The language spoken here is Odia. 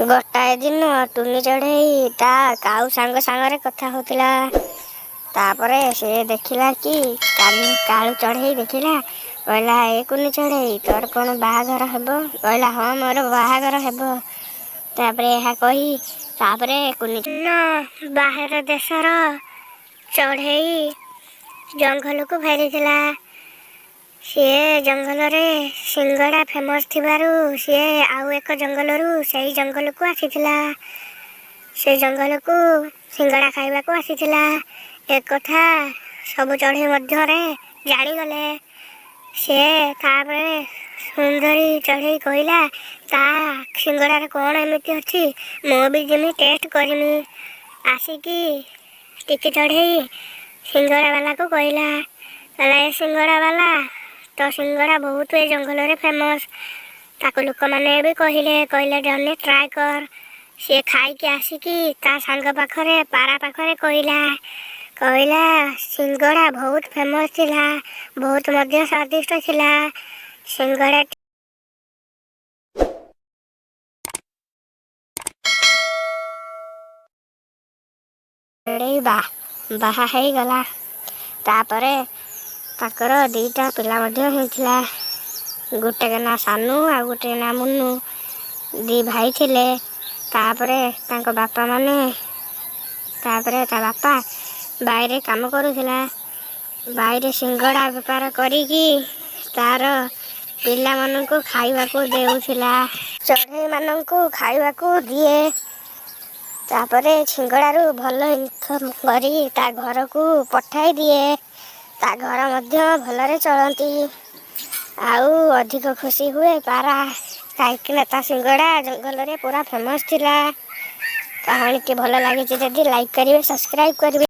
ଗୋଟାଏ ଦିନ ଟୁନି ଚଢ଼େଇ ତା କାଉ ସାଙ୍ଗରେ କଥା ହଉଥିଲା। ତାପରେ ସେ ଦେଖିଲା କି କାଳୁ ଚଢ଼େଇ ଦେଖିଲା, କହିଲା ଏ କୁନି ଚଢ଼େଇ ତୋର କ'ଣ ବାହାଘର ହେବ? କହିଲା ହଁ ମୋର ବାହାଘର ହେବ। ତାପରେ ଏହା କହି ତାପରେ କୁନି ବାହାର ଦେଶର ଚଢ଼େଇ ଜଙ୍ଗଲକୁ ଫେରିଥିଲା। ସିଏ ଜଙ୍ଗଲରେ ସିଙ୍ଗଡ଼ା ଫେମସ୍ ଥିବାରୁ ସିଏ ଆଉ ଏକ ଜଙ୍ଗଲରୁ ସେଇ ଜଙ୍ଗଲକୁ ଆସିଥିଲା। ସେ ଜଙ୍ଗଲକୁ ସିଙ୍ଗଡ଼ା ଖାଇବାକୁ ଆସିଥିଲା। ଏକଥା ସବୁ ଚଢ଼େଇ ମଧ୍ୟରେ ଜାଣିଗଲେ। ସେ ତାପରେ ସୁନ୍ଦରୀ ଚଢ଼େଇ କହିଲା, ତା ସିଙ୍ଗଡ଼ାରେ କ'ଣ ଏମିତି ଅଛି, ମୁଁ ବି ଯେମିତି ଟେଷ୍ଟ କରିମି। ଆସିକି ଟିକି ଚଢ଼େଇ ସିଙ୍ଗଡ଼ାବାଲାକୁ କହିଲା, ଏ ସିଙ୍ଗଡ଼ାବାଲା ତୋ ସିଙ୍ଗଡ଼ା ବହୁତ ଏ ଜଙ୍ଗଲରେ ଫେମସ୍। ତାକୁ ଲୋକମାନେ ବି କହିଲେ ଜଣେ ଟ୍ରାଏ କର। ସିଏ ଖାଇକି ଆସିକି ତା ସାଙ୍ଗ ପାଖରେ ପାରା ପାଖରେ କହିଲା ସିଙ୍ଗଡ଼ା ବହୁତ ଫେମସ୍ ଥିଲା, ବହୁତ ମଧ୍ୟ ସ୍ୱାଦିଷ୍ଟ ଥିଲା। ସିଙ୍ଗଡ଼ା ବାହା ହେଇଗଲା। ତାପରେ ତାଙ୍କର 2ଟା ପିଲା ମଧ୍ୟ ହେଇଥିଲା। ଗୋଟେ ନା ସାନୁ ଆଉ ଗୋଟେ ନା ମୁନୁ। 2 ଭାଇ ଥିଲେ। ତାପରେ ତା ବାପା ବାଇରେ କାମ କରୁଥିଲା। ବାଇରେ ସିଙ୍ଗଡ଼ା ବେପାର କରିକି ତାର ପିଲାମାନଙ୍କୁ ଖାଇବାକୁ ଦେଉଥିଲା। ଚଢ଼େଇମାନଙ୍କୁ ଖାଇବାକୁ ଦିଏ। ତାପରେ ସିଙ୍ଗଡ଼ାରୁ ଭଲ ଇନକମ୍ କରି ତା ଘରକୁ ପଠାଇ ଦିଏ। ତା ଘର ମଧ୍ୟ ଭଲରେ ଚଳନ୍ତି। ଆଉ ଅଧିକ ଖୁସି ହୁଏ ପାରା, କାହିଁକିନା ତା ସିଙ୍ଗଡ଼ା ଜଙ୍ଗଲରେ ପୁରା ଫେମସ୍ ଥିଲା। କାହାଣୀଟି ଭଲ ଲାଗିଛି ଯଦି ଲାଇକ୍ କରିବେ, ସବସ୍କ୍ରାଇବ୍ କରିବେ।